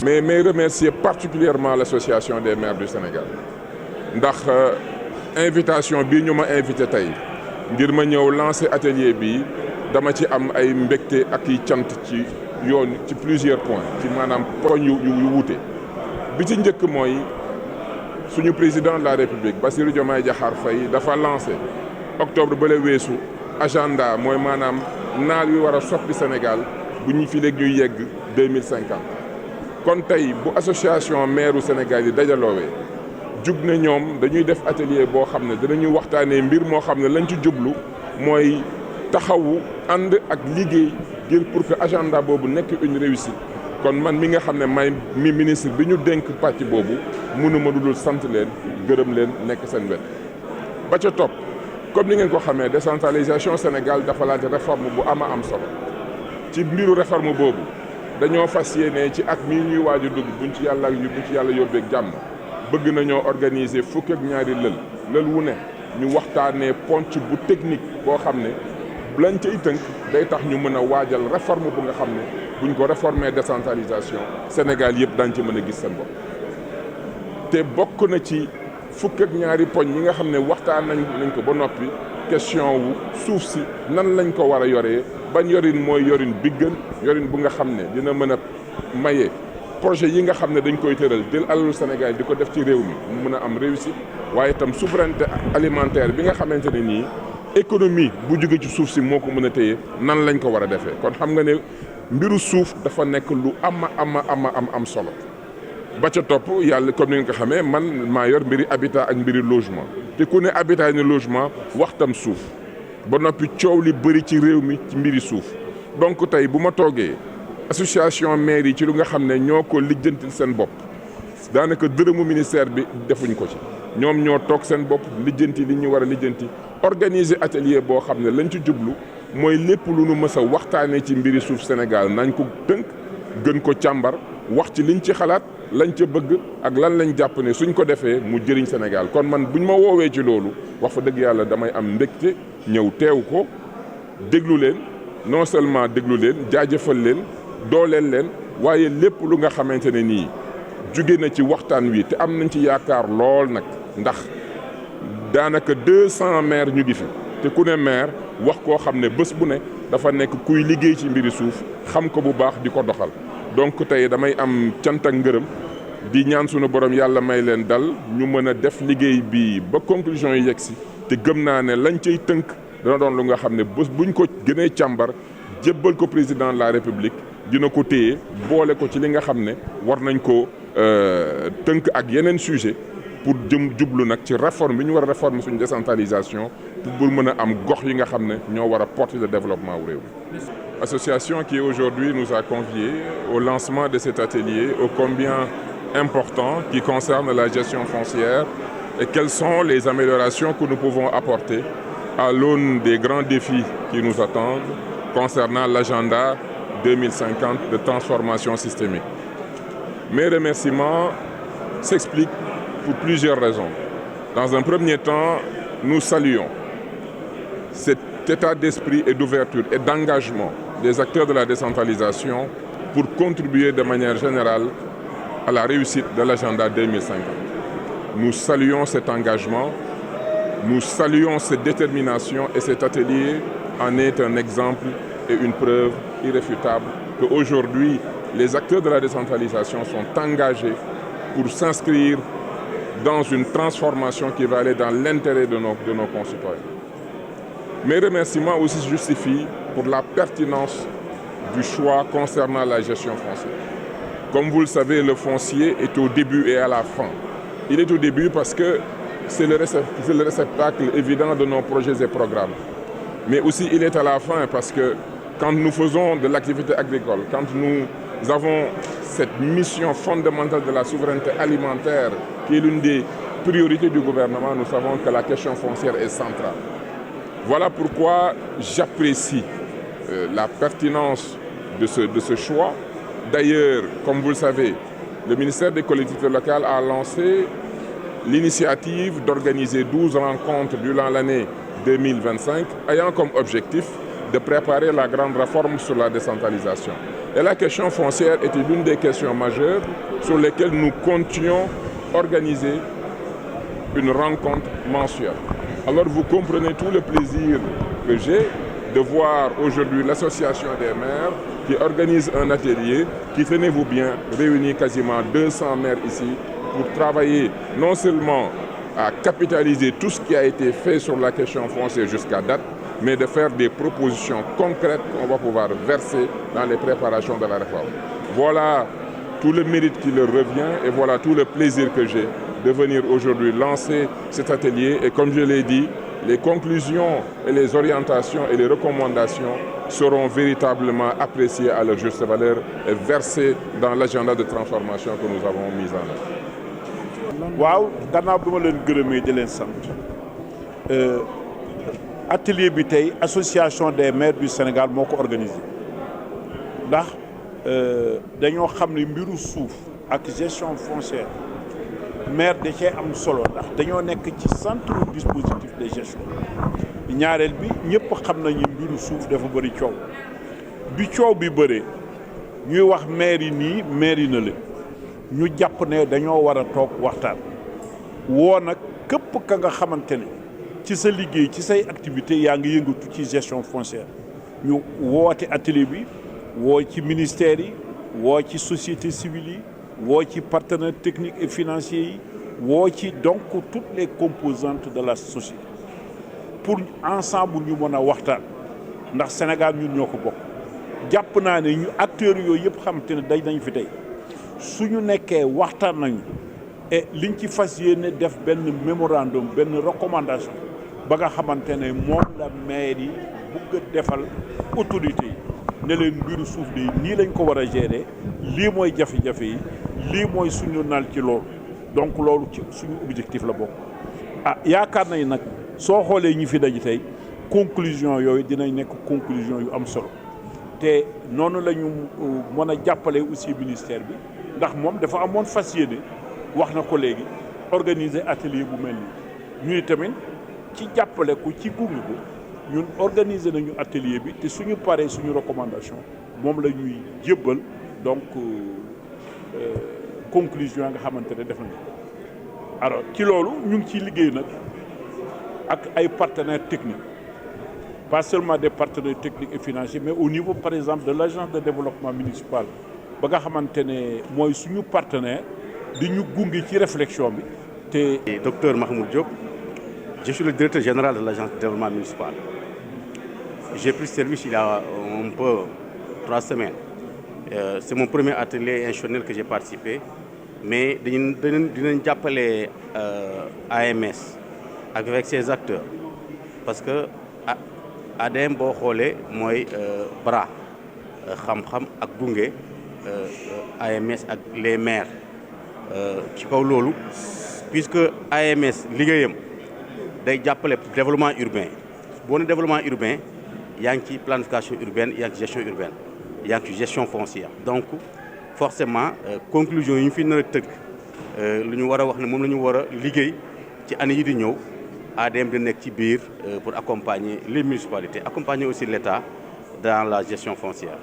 Mais remercier particulièrement l'association des maires du Sénégal ndax invitation bii ñu ma invité tey ngir ma ñëw lancer atelier bi dama ci am ay mbégte ak i cant ci plusieurs points ci maanaam poñ yu wuute bi ci njëkk mooy suñu président de la République Bassirou Diomaye Diakhar Faye dafa lancé octobre ba la weesu agenda mooy maanaam naal wi war a soppi Sénégal bu ñu fi léegi ñuy yegg 2050 kon tey bu association maire u Sénégal yi dajaloowee jug na ñoom dañuy def atelier boo xam ne dinañu waxtaanee mbir moo xam ne lañ ci jublu mooy taxawu ànd ak liggéey ngir pour que agenda boobu nekk une réussite. kon man mi nga xam ne may mi ministre bi ñu dénk pàcc boobu mënuma dudul sant leen gërëm leen nekk seen wet. ba ca topp comme ni ngeen ko xamee décentralisation Sénégal dafa laaj réforme bu am solo ci mbiru réforme boobu. dañoo fas yéene ci at mii ñuy waaj a dugg buñ ci yàlla yóbbeeg jàmm bëgg nañoo organiser fukk ak ñaari lël wu ne ñu waxtaanee ponc bu technique boo xam ne lañ cay tënk day tax ñu mën a waajal réforme bu nga xam ne buñ ko réformer décentralisation Sénégal yëpp dañ ci mën a gis seen bopp. te bokk na ci fukk ak ñaari poñ yi nga xam ne waxtaan nañ ko ba noppi question wu suuf si nan lañ ko war a yoree. ban yorin mooy yorin bi gën yorin bu nga xam ne dina mën a maye projet yi nga xam ne dañ koy tëral jël alalu Sénégal di ko def ci réew mi mu mën a am réussite waaye itam souveraineté alimentaire bi nga xamante ne nii économie bu jóge ci suuf si moo ko mën a téye nan lañ ko war a defee kon xam nga ne mbiru suuf dafa nekk lu am solo. ba ca topp yàlla comme ni nga ko xamee man maa yor mbiri habitat ak mbiri logement te ku ne habitat ne logement waxtam suuf. ba noppi coow li bëri ci réew mi ci mbiri suuf donc tey bu ma toogee association maire yi ci lu nga xam ne ñoo ko lijjantil seen bopp daanaka dërëmu ministère bi defuñ ko ci ñoom ñoo toog seen bopp lijjanti li ñu war a lijjanti organiser atelier boo xam ne lañ ci jublu mooy lépp lu nu mës a waxtaanee ci mbiri suuf Sénégal nañ ko tënk gën ko càmbar wax ci liñ ci xalaat lañ ca bëgg ak lan lañ jàpp ne suñ ko defee mu jëriñ Sénégal kon man buñ ma woowee ci loolu wax fa dëgg yàlla damay am mbégte ñëw teew ko déglu leen non seulement déglu leen jaajëfal leen dooleel leen waaye lépp lu nga xamante ne nii jóge na ci waxtaan wi te am nañ ci yaakaar lool nag ndax daanaka 200 maires ñu ngi fi te ku ne maire wax koo xam ne bés bu ne dafa nekk kuy liggéey ci mbiri suuf xam ko bu baax di ko doxal donc tey damay am cant ak ngërëm di ñaan sunu borom yàlla may leen dal ñu mën a def liggéey bi ba conclusion yi yegg si te gëm naa ne lañ cay tënk dana doon lu nga xam ne bés buñ ko gënee càmbar jébbal ko président de la république dina ko téye boole ko ci li nga xam ne war nañ ko tënk ak yeneen sujet pour jublu nag ci réforme bi ñu war a réformer suñu décentralisation pour mën a am gox yi nga xam ne ñoo war a porter le développement wu réew mi. Association qui aujourd'hui nous a conviés au lancement de cet atelier ô combien important qui concerne la gestion foncière et quelles sont les améliorations que nous pouvons apporter à l'aune des grands défis qui nous attendent concernant l'agenda 2050 de transformation systémique. Mes remerciements s'expliquent pour plusieurs raisons. Dans un premier temps, nous saluons cet état d'esprit et d'ouverture et d'engagement des acteurs de la décentralisation pour contribuer de manière générale à la réussite de l'agenda 2050. Nous saluons cet engagement, nous saluons cette détermination et cet atelier en est un exemple et une preuve irréfutable qu'aujourd'hui, les acteurs de la décentralisation sont engagés pour s'inscrire dans une transformation qui va aller dans l'intérêt de nos concitoyens. Mes remerciements aussi se justifient pour la pertinence du choix concernant la gestion foncière. Comme vous le savez, le foncier est au début et à la fin. Il est au début parce que c'est le réceptacle évident de nos projets et programmes. Mais aussi il est à la fin parce que quand nous faisons de l'activité agricole, quand nous avons cette mission fondamentale de la souveraineté alimentaire qui est l'une des priorités du gouvernement, nous savons que la question foncière est centrale. Voilà pourquoi j'apprécie la pertinence de ce choix. D'ailleurs, comme vous le savez, le ministère des collectivités locales a lancé l'initiative d'organiser 12 rencontres durant l'année 2025, ayant comme objectif de préparer la grande réforme sur la décentralisation. Et la question foncière était l'une des questions majeures sur lesquelles nous comptions organiser une rencontre mensuelle. Alors vous comprenez tout le plaisir que j'ai de voir aujourd'hui l'association des maires qui organise un atelier qui, tenez-vous bien, réunit quasiment 200 maires ici pour travailler non seulement à capitaliser tout ce qui a été fait sur la question foncière jusqu'à date, mais de faire des propositions concrètes qu'on va pouvoir verser dans les préparations de la réforme. Voilà tout le mérite qui leur revient et voilà tout le plaisir que j'ai de venir aujourd'hui lancer cet atelier. Et comme je l'ai dit, les conclusions et les orientations et les recommandations seront véritablement appréciées à leur juste valeur et versées dans l'agenda de transformation que nous avons mis en œuvre. waaw gannaaw bi ma leen gërëmee di leen sant atelier bi tey association des maires du Sénégal moo ko organisé ndax dañoo xam ne mbiru suuf ak gestion foncière maire da cee am solo ndax dañoo nekk ci centre dispositif de gestion ñaareel bi ñëpp xam nañu mbiru suuf dafa bëri coow bi coow bi bëree ñuy wax maire yi nii maire yi na leen ñu jàpp ne dañoo war a toog waxtaan woo nag képp ka nga xamante ne ci sa liggéey ci say activité yaa ngi yëngatu ci gestion foncière ñu woote atelier bi woo ci ministère yi woo ci société civile yi woo ci partenaires techniques et financiers yi woo ci donc toutes les composantes de la société pour ensemble ñu mën a waxtaan ndax Sénégal ñun ñoo ko bokk jàpp naa ne ñu acteurs yooyu yëpp xamante ne day nañ fi tey suñu nekkee waxtaan nañu et liñ ci fas yéene def benn mémorandum benn recommandation ba nga xamante ne moom la maire yi bëgg a defal autorité yi ne leen mbiru suuf de nii lañ ko war a gérer lii mooy jafe-jafe yi lii mooy suñu nal ci loolu donc loolu ci suñu objectif la bokk yaakaar nañ nag soo xoolee ñi fi daji tey conclusion yooyu dinañ nekk conclusion yu am solo te noonu la ñu mën a jàppale aussi ministère bi ndax moom dafa amoon fas yéene wax na ko léegi organiser atelier bu mel nii ñuy tamit ci jàppale ko ci gunge ko ñun organiser nañu atelier bi te suñu paree suñu recommandation moom la ñuy jébbal donc conclusion nga xamante ne def nañu alors ci loolu ñu ngi ciy liggéey nag ak ay partenaires techniques pas seulement des partenaires techniques et financiers mais au niveau par exemple de l'agence de développement municipal ba nga xamante ne mooy suñu partenaire di ñu gunge ci réflexion bi te. Docteur Mahmoud Diop, je suis le directeur général de l'agence de développement municipal. J'ai pris service il y a un peu 3 semaines. C'est mon premier atelier institutionnel que j'ai participé mais dinañ jàppale AMS avec ses acteurs parce que ADM boo xoolee mooy bras xam-xam ak gunge AMS ak les maires ci kaw loolu puisque AMS liggéeyam day jàppale développement urbain boo ne développement urbain yaa ngi ci planification urbaine yaa ngi ci gestion urbaine yaa ngi ci gestion foncière donc forcément conclusion yi ñu fi nar a tënk lu ñu war a wax ne moom la ñu war a liggéey ci année yi di ñëw ADM di nekk ci biir pour accompagner les municipalités accompagner aussi l'État dans la gestion foncière.